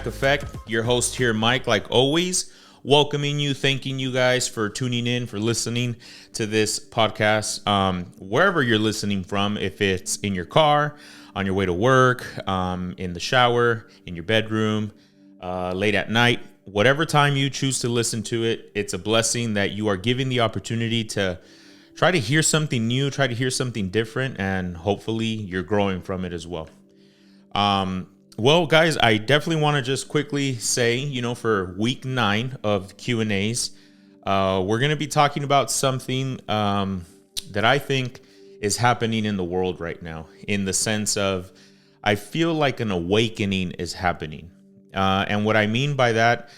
Effect. Your host here, Mike, like always, welcoming you, thanking you guys for tuning in, for listening to this podcast. Wherever you're listening from, if it's in your car, on your way to work, in the shower, in your bedroom, late at night, whatever time you choose to listen to it, it's a blessing that you are given the opportunity to try to hear something new, try to hear something different, and hopefully you're growing from it as well. Well, guys, I definitely want to just quickly say, for week 9 of Q&As, we're going to be talking about something that I think is happening in the world right now, in the sense of I feel like an awakening is happening. And what I mean by that,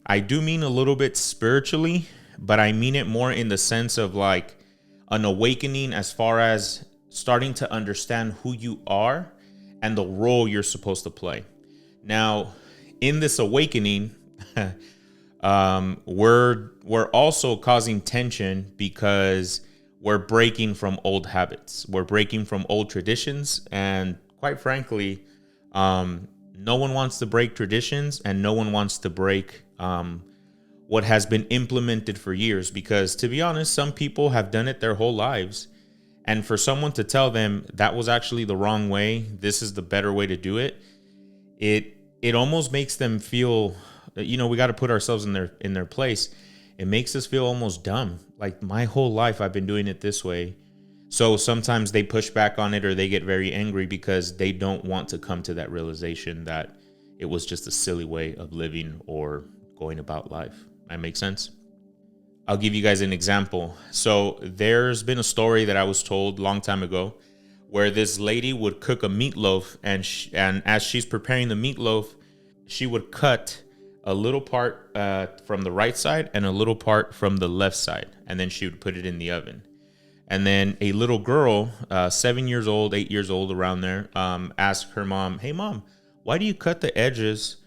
I do mean a little bit spiritually, but I mean it more in the sense of like an awakening as far as starting to understand who you are and the role you're supposed to play. Now, in this awakening, we're also causing tension because we're breaking from old habits. We're breaking from old traditions, and quite frankly, no one wants to break traditions, and no one wants to break what has been implemented for years. Because to be honest, some people have done it their whole lives. And for someone to tell them that was actually the wrong way, this is the better way to do it, it almost makes them feel, we got to put ourselves in their place. It makes us feel almost dumb. Like, my whole life I've been doing it this way. So sometimes they push back on it, or they get very angry because they don't want to come to that realization that it was just a silly way of living or going about life. That makes sense? I'll give you guys an example. So there's been a story that I was told a long time ago where this lady would cook a meatloaf, and as she's preparing the meatloaf, she would cut a little part from the right side and a little part from the left side, and then she would put it in the oven. And then a little girl, 7 years old, 8 years old, around there, asked her mom, "Hey, Mom, why do you cut the edges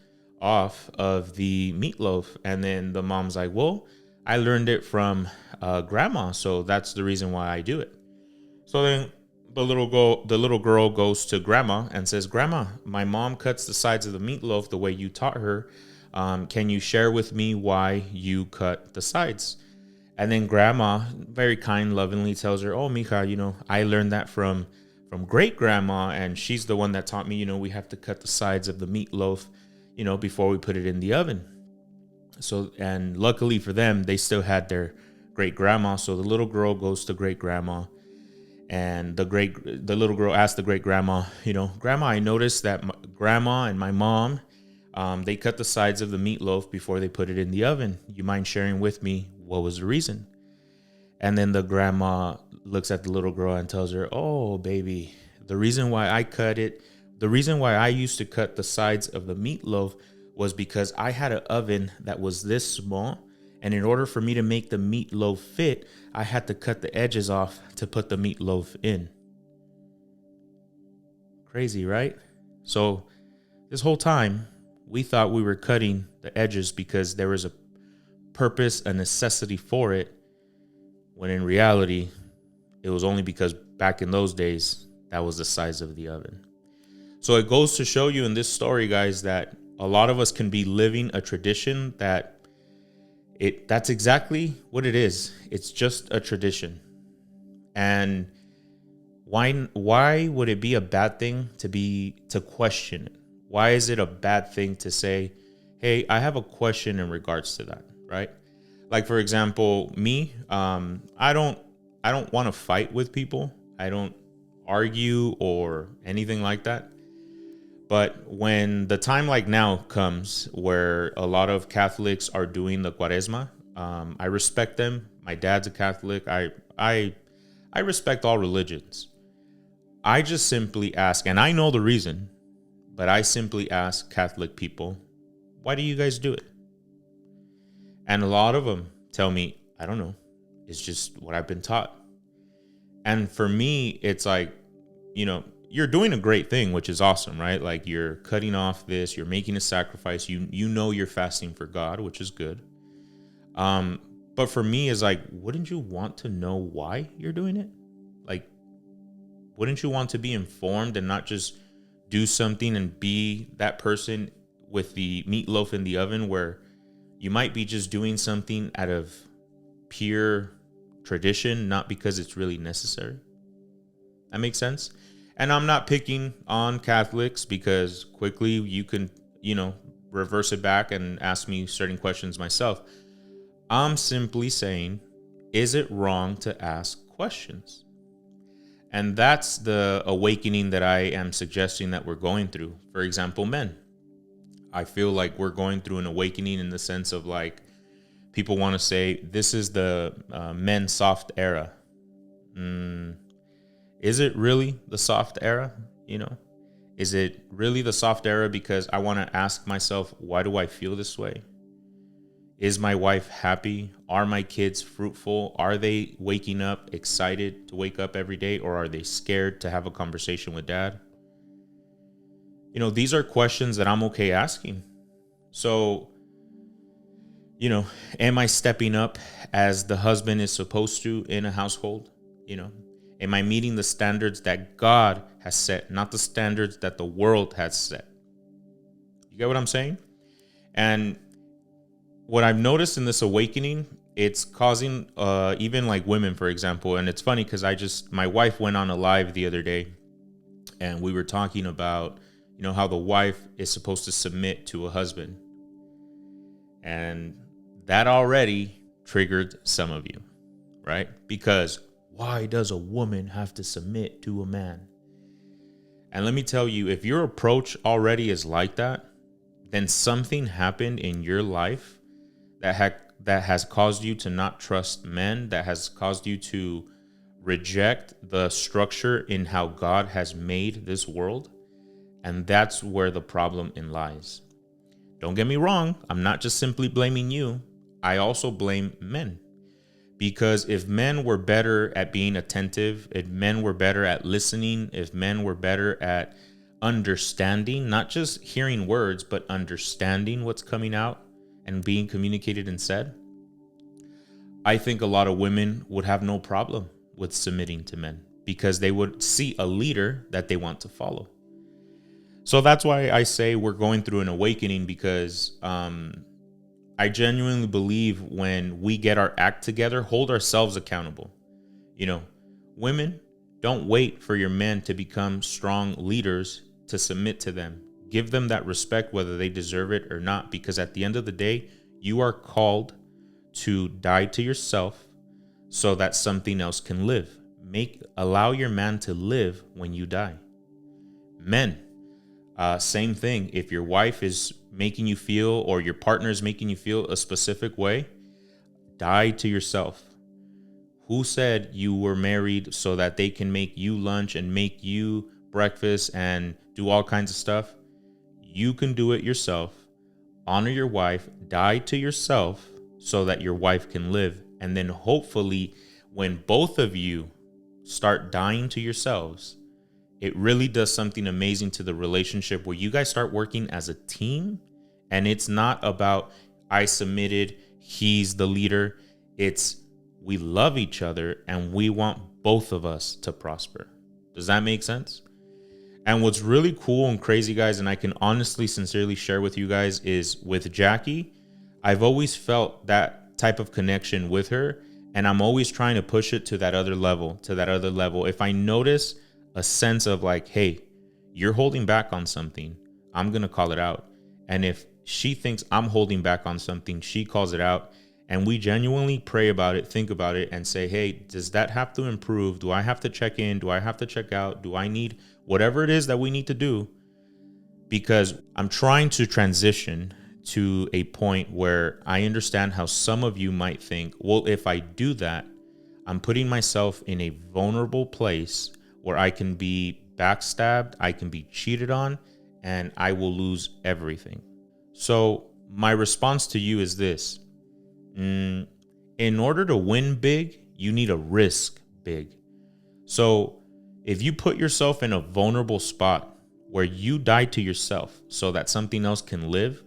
off of the meatloaf?" And then the mom's like, "Well, I learned it from grandma, so that's the reason why I do it." So then the little girl goes to grandma and says, "Grandma, my mom cuts the sides of the meatloaf the way you taught her. Can you share with me why you cut the sides?" And then grandma, very kind, lovingly tells her, "Oh, mija, I learned that from great grandma, and she's the one that taught me, we have to cut the sides of the meatloaf, before we put it in the oven." So, and luckily for them, they still had their great grandma. So the little girl goes to great grandma, and the little girl asked the great grandma, "Grandma, I noticed that grandma and my mom, they cut the sides of the meatloaf before they put it in the oven. You mind sharing with me what was the reason?" And then the grandma looks at the little girl and tells her, "Oh, baby, the reason why I used to cut the sides of the meatloaf was because I had an oven that was this small, and in order for me to make the meatloaf fit, I had to cut the edges off to put the meatloaf in." Crazy, right? So this whole time, we thought we were cutting the edges because there was a purpose, a necessity for it, when in reality, it was only because back in those days, that was the size of the oven. So it goes to show you in this story, guys, that a lot of us can be living a tradition that's exactly what it is. It's just a tradition. And why would it be a bad thing to question it? Why is it a bad thing to say, "Hey, I have a question in regards to that," right? Like, for example, me, I don't want to fight with people. I don't argue or anything like that. But when the time like now comes where a lot of Catholics are doing the Quaresma, I respect them. My dad's a Catholic. I respect all religions. I just simply ask, and I know the reason, but I simply ask Catholic people, "Why do you guys do it?" And a lot of them tell me, "I don't know. It's just what I've been taught." And for me, it's like, you're doing a great thing, which is awesome, right? Like, you're cutting off this, you're making a sacrifice, you're fasting for God, which is good. But for me, it's like, wouldn't you want to know why you're doing it? Like, wouldn't you want to be informed and not just do something and be that person with the meatloaf in the oven, where you might be just doing something out of pure tradition, not because it's really necessary. That makes sense? And I'm not picking on Catholics, because quickly you can, reverse it back and ask me certain questions myself. I'm simply saying, is it wrong to ask questions? And that's the awakening that I am suggesting that we're going through. For example, men. I feel like we're going through an awakening in the sense of, like, people want to say this is the men soft era. Is it really the soft era? Is it really the soft era because I want to ask myself, why do I feel this way? Is my wife happy? Are my kids fruitful? Are they waking up excited to wake up every day, or are they scared to have a conversation with dad? These are questions that I'm okay asking. So, am I stepping up as the husband is supposed to in a household? Am I meeting the standards that God has set, not the standards that the world has set? You get what I'm saying? And what I've noticed in this awakening, it's causing even like women, for example. And it's funny because my wife went on a live the other day, and we were talking about, how the wife is supposed to submit to a husband. And that already triggered some of you, right? Because why does a woman have to submit to a man? And let me tell you, if your approach already is like that, then something happened in your life that has caused you to not trust men, that has caused you to reject the structure in how God has made this world. And that's where the problem lies. Don't get me wrong. I'm not just simply blaming you. I also blame men. Because if men were better at being attentive, if men were better at listening, if men were better at understanding, not just hearing words, but understanding what's coming out and being communicated and said, I think a lot of women would have no problem with submitting to men, because they would see a leader that they want to follow. So that's why I say we're going through an awakening, because I genuinely believe when we get our act together, hold ourselves accountable. Women, don't wait for your men to become strong leaders to submit to them. Give them that respect, whether they deserve it or not, because at the end of the day, you are called to die to yourself so that something else can live. Allow your man to live when you die. Men, same thing. If your wife is making you feel, or your partner is making you feel a specific way, die to yourself. Who said you were married so that they can make you lunch and make you breakfast and do all kinds of stuff? You can do it yourself. Honor your wife, die to yourself so that your wife can live. And then hopefully when both of you start dying to yourselves, it really does something amazing to the relationship, where you guys start working as a team. And it's not about, I submitted, he's the leader. It's, we love each other and we want both of us to prosper. Does that make sense? And what's really cool and crazy, guys, and I can honestly, sincerely share with you guys, is with Jackie, I've always felt that type of connection with her. And I'm always trying to push it to that other level, If I notice a sense of like, hey, you're holding back on something, I'm going to call it out. And if she thinks I'm holding back on something, she calls it out. And we genuinely pray about it, think about it, and say, hey, does that have to improve? Do I have to check in? Do I have to check out? Do I need whatever it is that we need to do? Because I'm trying to transition to a point where I understand how some of you might think, well, if I do that, I'm putting myself in a vulnerable place where I can be backstabbed, I can be cheated on, and I will lose everything. So my response to you is this. In order to win big, you need to risk big. So if you put yourself in a vulnerable spot where you die to yourself so that something else can live,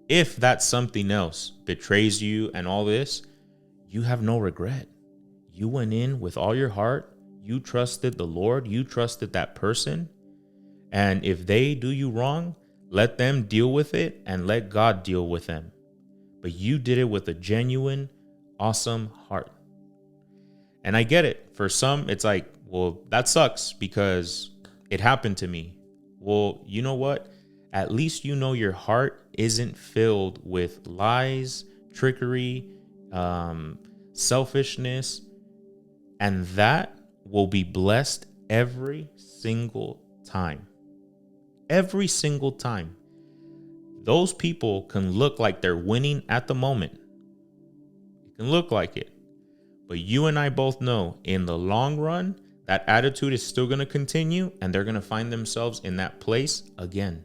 if that something else betrays you and all this, you have no regret. You went in with all your heart. You trusted the Lord. You trusted that person. And if they do you wrong, Let them deal with it and let God deal with them. But you did it with a genuine, awesome heart. And I get it. For some, it's like, well, that sucks because it happened to me. Well, you know what? At least you know your heart isn't filled with lies, trickery, selfishness, and that will be blessed every single time. Every single time. Those people can look like they're winning at the moment. It can look like it. But you and I both know in the long run, that attitude is still going to continue and they're going to find themselves in that place again.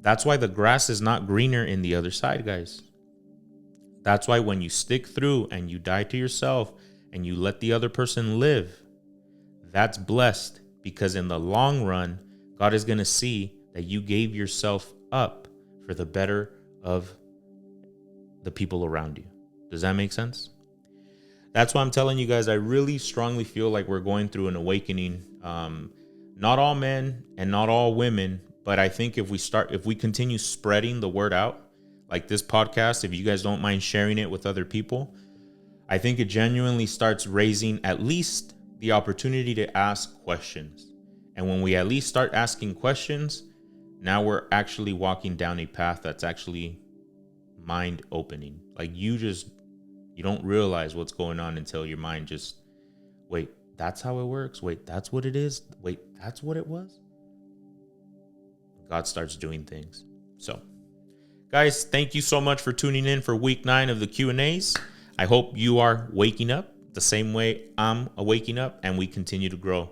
That's why the grass is not greener in the other side, guys. That's why when you stick through and you die to yourself and you let the other person live, that's blessed, because in the long run, God is going to see that you gave yourself up for the better of the people around you. Does that make sense? That's why I'm telling you guys, I really strongly feel like we're going through an awakening. Not all men and not all women, but I think if we continue spreading the word out, like this podcast, if you guys don't mind sharing it with other people, I think it genuinely starts raising at least the opportunity to ask questions. And when we at least start asking questions, now we're actually walking down a path that's actually mind opening. Like you don't realize what's going on until your mind just, wait, that's how it works. Wait, that's what it is. Wait, that's what it was. God starts doing things. So, guys, thank you so much for tuning in for week 9 of the Q&As. I hope you are waking up the same way I'm waking up and we continue to grow.